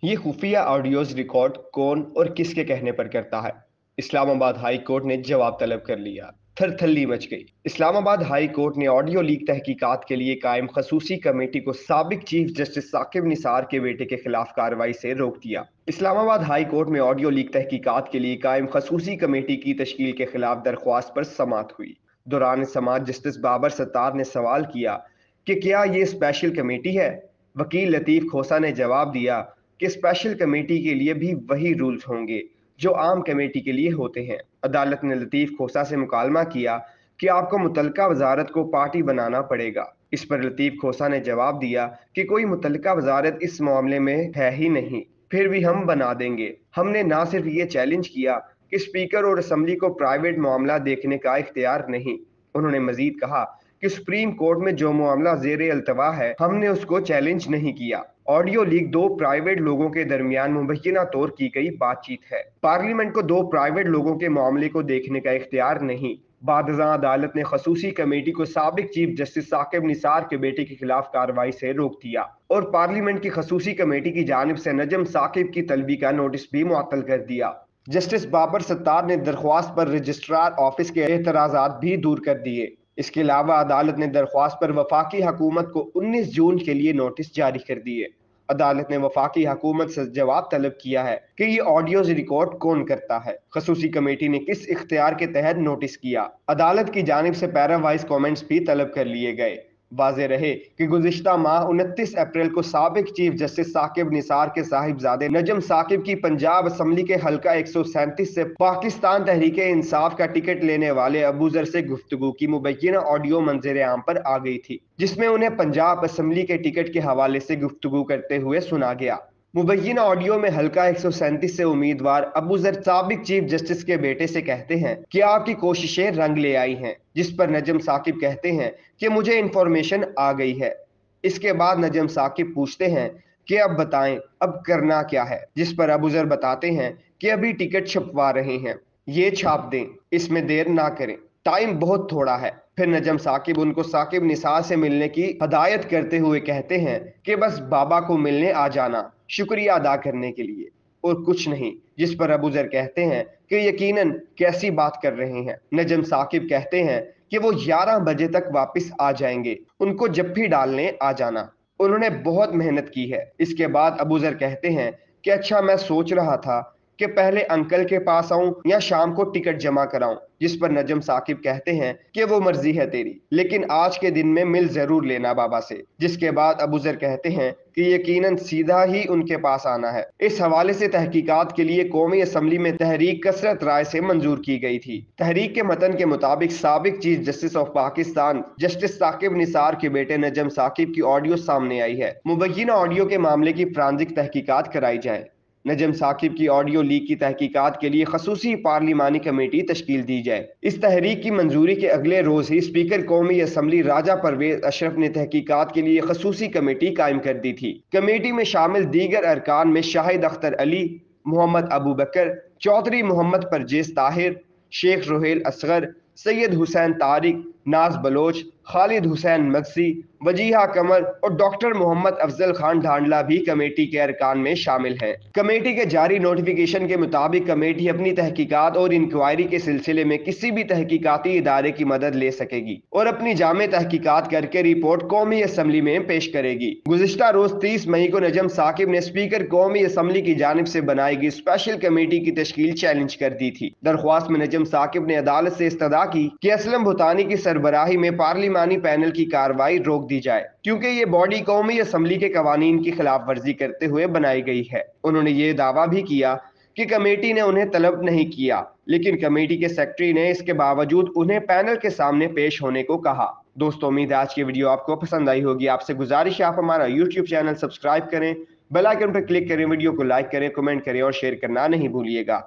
ये खुफिया audios record कौन और किसके कहने पर करता है? इस्लामाबाद हाई कोर्ट ने जवाब तलब कर लिया। थरथल्ली मच गई। इस्लामाबाद हाई कोर्ट ने ऑडियो लीक तहकीकात के लिए कायम खसूसी कमेटी को साबिक चीफ जस्टिस साकिब निसार के बेटे के खिलाफ कार्रवाई से रोक दिया। इस्लामाबाद हाई कोर्ट में ऑडियो लीक तहकीकात के लिए कायम खसूसी कमेटी की तश्कील के खिलाफ दरख्वास्त पर समाअत हुई। दौरान समाअत जस्टिस बाबर सत्तार ने सवाल किया कि क्या ये स्पेशल कमेटी है। वकील लतीफ खोसा ने जवाब दिया कि स्पेशल कमेटी के लिए भी वही रूल्स होंगे जो आम कमेटी के लिए होते हैं। अदालत ने लतीफ खोसा से मुकालमा किया कि आपको मुतलका वजारत को पार्टी बनाना पड़ेगा। इस पर लतीफ खोसा ने जवाब दिया कि कोई मुतलका वजारत इस मामले में है ही नहीं, फिर भी हम बना देंगे। हमने ना सिर्फ ये चैलेंज किया कि स्पीकर और असम्बली को प्राइवेट मामला देखने का इख्तियार नहीं। उन्होंने मजीद कहा कि सुप्रीम कोर्ट में जो मामला जेर अल्तवा है, हमने उसको चैलेंज नहीं किया। ऑडियो लीक दो प्राइवेट लोगों के दरमियान मुबैना तौर की गई बातचीत है। पार्लियामेंट को दो प्राइवेट लोगों के मामले को देखने का इख्तियार नहीं। बादशाह अदालत ने खसूसी कमेटी को साबिक चीफ जस्टिस साकिब निसार के बेटे के खिलाफ कार्रवाई से रोक दिया और पार्लियामेंट की खसूसी कमेटी की जानिब से नजम साकिब की तलबी का नोटिस भी मुअत्तल कर दिया। जस्टिस बाबर सत्तार ने दरख्वास्त पर रजिस्ट्रार ऑफिस के एतराजात भी दूर कर दिए। इसके अलावा अदालत ने दरख्वास्त पर वफाकी हुकूमत को 19 जून के लिए नोटिस जारी कर दिए। अदालत ने वफाकी हुकूमत से जवाब तलब किया है कि ये ऑडियोज रिकॉर्ड कौन करता है, खसूसी कमेटी ने किस इख्तियार के तहत नोटिस किया। अदालत की जानिब से पैरावाइज कमेंट्स भी तलब कर लिए गए। वाज़ेह रहे कि गुज़िश्ता माह 29 अप्रैल को साबिक चीफ जस्टिस साकिब निसार के साहिबजादे नजम साकिब की पंजाब असम्बली के हल्का 137 से पाकिस्तान तहरीक इंसाफ का टिकट लेने वाले अबूजर से गुफ्तगू की मुबैना ऑडियो मंजर आम पर आ गई थी, जिसमें उन्हें पंजाब असम्बली के टिकट के हवाले से गुफ्तगू करते हुए सुना गया। मुबैना ऑडियो में हल्का 137 से उम्मीदवार अबूजर साबिक चीफ जस्टिस के बेटे से कहते हैं कि आपकी कोशिशें रंग ले आई हैं, जिस पर नजम साकिब कहते हैं कि मुझे इंफॉर्मेशन आ गई है। इसके बाद नजम साकिब पूछते हैं कि अब बताएं अब करना क्या है, जिस पर अबूजर बताते हैं कि अभी टिकट छपवा रहे हैं, ये छाप दें, इसमें देर ना करें, टाइम बहुत थोड़ा है। फिर नजम साकिब उनको साकिब निसार से मिलने की हदायत करते हुए कहते हैं कि बस बाबा को मिलने आ जाना, शुक्रिया अदा करने के लिए, और कुछ नहीं। जिस पर अबूजर कहते हैं कि यकीनन कैसी बात कर रहे हैं। नजम साकिब कहते हैं कि वो 11 बजे तक वापस आ जाएंगे, उनको जफ्फी डालने आ जाना, उन्होंने बहुत मेहनत की है। इसके बाद अबूजर कहते हैं कि अच्छा, मैं सोच रहा था कि पहले अंकल के पास आऊं या शाम को टिकट जमा कराऊं। जिस पर नजम साकिब कहते हैं कि वो मर्जी है तेरी, लेकिन आज के दिन में मिल जरूर लेना बाबा से। जिसके बाद अबूजर कहते हैं कि यकीनन सीधा ही उनके पास आना है। इस हवाले से तहकीकात के लिए कौमी असम्बली में तहरीक कसरत राय से मंजूर की गई थी। तहरीक के मतन के मुताबिक साबिक chief justice of Pakistan justice Saqib Nisar के बेटे नजम साकिब की ऑडियो सामने आई है। मुबैना ऑडियो के मामले की फ्रांजिक तहकीकात कराई जाए। नजम साकिब की ऑडियो लीक की तहकीकात के लिए खसूसी पार्लिमानी कमेटी तश्कील दी जाए। इस तहरीक की मंजूरी के अगले रोज ही स्पीकर कौमी असम्बली राजा परवेज अशरफ ने तहकीकात के लिए खसूसी कमेटी कायम कर दी थी। कमेटी में शामिल दीगर अरकान में शाहिद अख्तर अली, मोहम्मद अबू बकर, चौधरी मोहम्मद परजेज ताहिर, शेख रोहेल असगर, सैयद हुसैन तारिक, नाज बलोच, खालिद हुसैन मगसी, वजीहा कमर और डॉक्टर मोहम्मद अफजल खान ढांडला भी कमेटी के अरकान में शामिल हैं। कमेटी के जारी नोटिफिकेशन के मुताबिक कमेटी अपनी तहकीकात और इंक्वायरी के सिलसिले में किसी भी तहकीकाती इदारे की मदद ले सकेगी और अपनी जामे तहकीकात करके रिपोर्ट कौमी असम्बली में पेश करेगी। गुज़िश्ता रोज 30 मई को नजम साकिब ने स्पीकर कौमी असम्बली की जानिब से बनाई गई स्पेशल कमेटी की तश्कील चैलेंज कर दी थी। दरख्वास्त में नजम साकिब ने अदालत से इस्तदा की कि असलम भुतानी की सरबराही में पार्लिमानी पैनल की कार्रवाई रोक दी जाए, क्योंकि ये बॉडी कौमी असम्बली के कवानीन की खिलाफ वर्जी करते हुए बनाई गई है। उन्होंने ये दावा भी किया कि कमेटी ने उन्हें तलब नहीं किया, लेकिन कमेटी के सेक्रेटरी ने इसके बावजूद उन्हें पैनल के सामने पेश होने को कहा। दोस्तों, उम्मीद है आज की वीडियो आपको पसंद आई होगी। आपसे गुजारिश है आप हमारा यूट्यूब चैनल सब्सक्राइब करें, बेल आइकन पर क्लिक करें, वीडियो को लाइक करें, कमेंट करें और शेयर करना नहीं भूलिएगा।